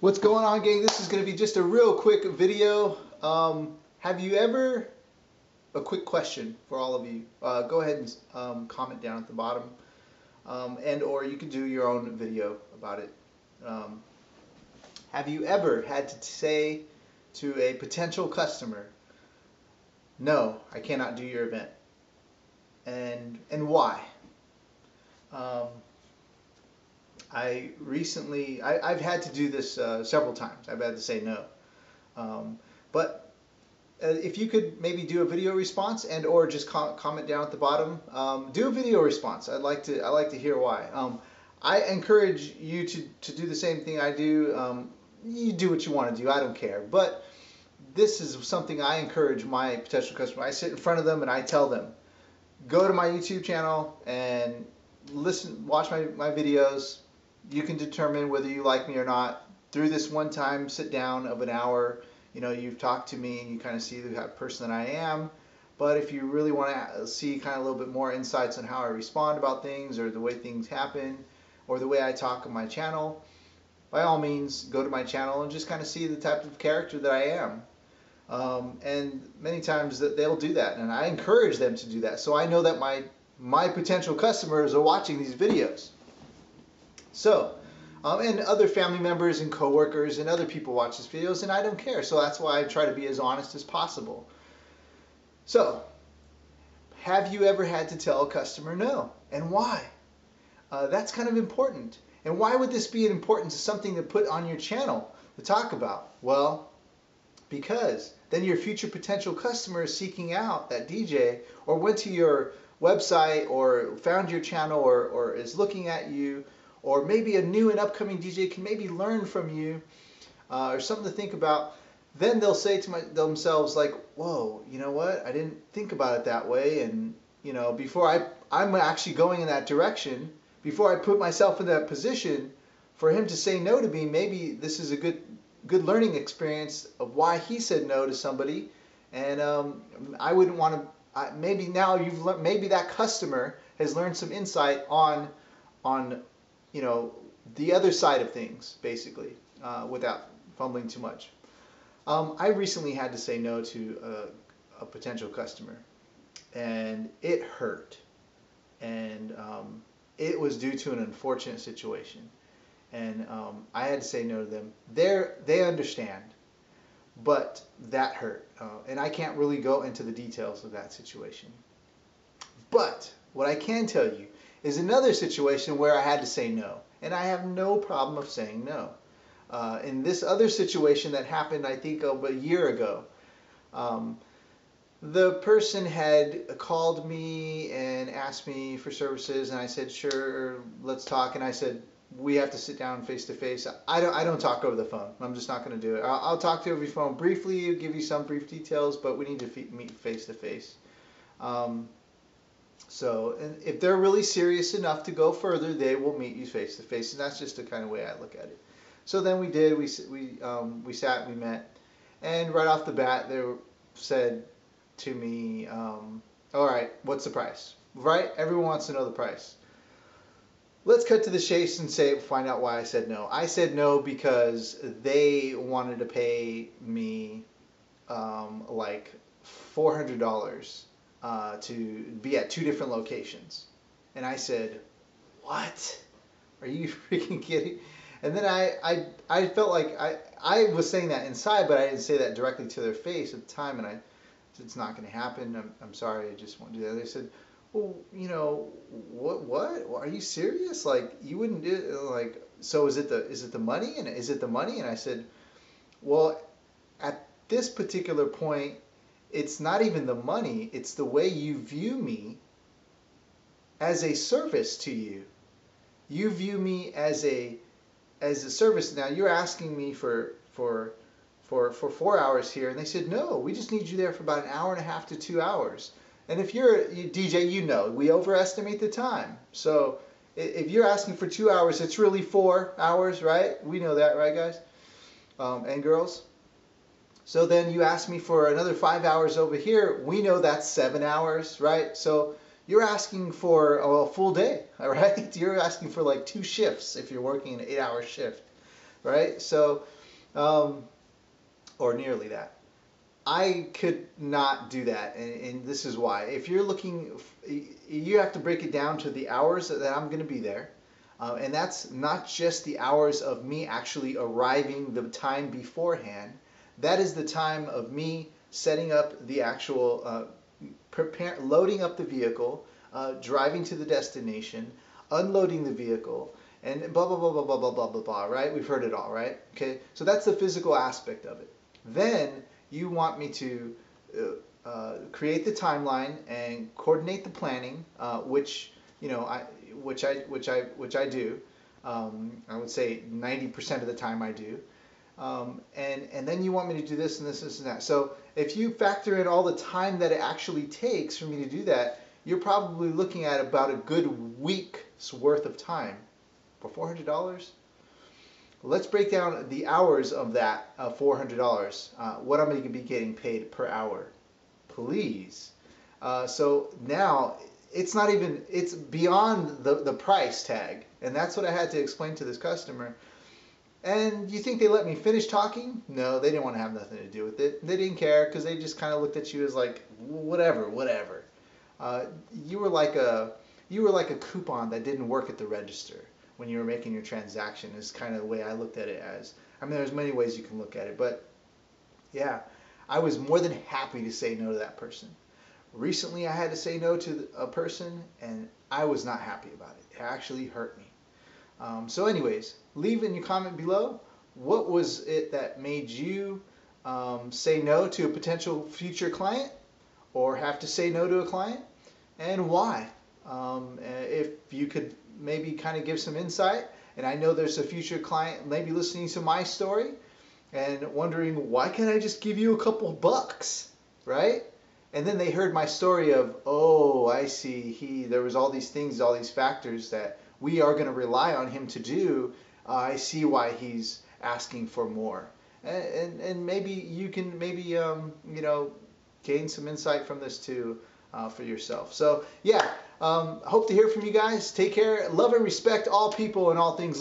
What's going on, gang? This is going to be just a real quick video. Have you ever, a quick question for all of you. Go ahead and comment down at the bottom, and or you can do your own video about it. Have you ever had to say to a potential customer, no, I cannot do your event? And why? I've had to do this several times. I've had to say no. But if you could maybe do a video response and or just comment down at the bottom, do a video response. I'd like to hear why. I encourage you to do the same thing I do. You do what you want to do. I don't care. But this is something I encourage my potential customer. I sit in front of them and I tell them, go to my YouTube channel and watch my videos. You can determine whether you like me or not through this one time sit down of an hour. You know, you've talked to me and you kind of see the type of person that I am. But if you really want to see kind of a little bit more insights on how I respond about things or the way things happen or the way I talk on my channel, by all means go to my channel and just kind of see the type of character that I am. And many times they'll do that, and I encourage them to do that, so I know that my potential customers are watching these videos. So, and other family members and coworkers and other people watch these videos, and I don't care. So that's why I try to be as honest as possible. So, have you ever had to tell a customer no, and why? That's kind of important. And why would this be important to something to put on your channel to talk about? Well, because then your future potential customer is seeking out that DJ or went to your website or found your channel or is looking at you, or maybe a new and upcoming DJ can maybe learn from you or something to think about. Then they'll say to themselves like, whoa, you know what? I didn't think about it that way. And you know, before I'm actually going in that direction, before I put myself in that position for him to say no to me, maybe this is a good learning experience of why he said no to somebody. And I wouldn't want to, maybe now you've learned, maybe that customer has learned some insight on you know, the other side of things, basically, without fumbling too much. I recently had to say no to a potential customer, and it hurt, and it was due to an unfortunate situation, and I had to say no to them. They understand, but that hurt, and I can't really go into the details of that situation. But what I can tell you is another situation where I had to say no, and I have no problem of saying no. In this other situation that happened, I think, a year ago, the person had called me and asked me for services, and I said, sure, let's talk. And I said, we have to sit down face to face. I don't talk over the phone. I'm just not going to do it. I'll talk to you over the phone briefly, give you some brief details, but we need to meet face to face. So, and if they're really serious enough to go further, they will meet you face to face, and that's just the kind of way I look at it. So then we did. We sat, we met, and right off the bat, they said to me, "All right, what's the price?" Right? Everyone wants to know the price. Let's cut to the chase and find out why I said no. I said no because they wanted to pay me like $400. To be at 2 different locations. And I said, what? Are you freaking kidding? And then I felt like I was saying that inside, but I didn't say that directly to their face at the time, and I said, it's not going to happen. I'm sorry, I just won't do that. They said, well, you know, what? Are you serious? Like, you wouldn't do it? Like, so is it the money? And is it the money? And I said, well, at this particular point, it's not even the money, it's the way you view me as a service to you. You view me as a service. Now you're asking me for 4 hours here, and they said, no, we just need you there for about 1.5 hours to 2 hours. And if you're a DJ, you know, we overestimate the time. So if you're asking for 2 hours, it's really 4 hours, right? We know that, right, guys? And girls? So then you ask me for another 5 hours over here. We know that's 7 hours, right? So you're asking for a full day, all right? You're asking for like 2 shifts if you're working an 8-hour shift. right? So, or nearly that. I could not do that, and this is why. If you're looking, you have to break it down to the hours that I'm going to be there. And that's not just the hours of me actually arriving the time beforehand. That is the time of me setting up the actual, loading up the vehicle, driving to the destination, unloading the vehicle, and blah, blah, blah, blah, blah, blah, blah, blah, blah, right? We've heard it all, right? Okay, so that's the physical aspect of it. Then you want me to create the timeline and coordinate the planning, which I do. I would say 90% of the time I do. And then you want me to do this and this and that. So if you factor in all the time that it actually takes for me to do that, you're probably looking at about a good week's worth of time for $400. Let's break down the hours of that $400. What I'm going to be getting paid per hour, please. So now it's not even, it's beyond the price tag, and that's what I had to explain to this customer. And you think they let me finish talking? No, they didn't want to have nothing to do with it. They didn't care because they just kind of looked at you as like, whatever. You were like a coupon that didn't work at the register when you were making your transaction, is kind of the way I looked at it as. I mean, there's many ways you can look at it, but yeah, I was more than happy to say no to that person. Recently, I had to say no to a person, and I was not happy about it. It actually hurt me. So anyways, leave in your comment below, what was it that made you say no to a potential future client, or have to say no to a client, and why? If you could maybe kind of give some insight, and I know there's a future client maybe listening to my story and wondering, why can't I just give you a couple bucks, right? And then they heard my story of, oh, I see, there was all these things, all these factors that we are going to rely on him to do. I see why he's asking for more. And maybe you can gain some insight from this too for yourself. So yeah, hope to hear from you guys. Take care. Love and respect all people and all things.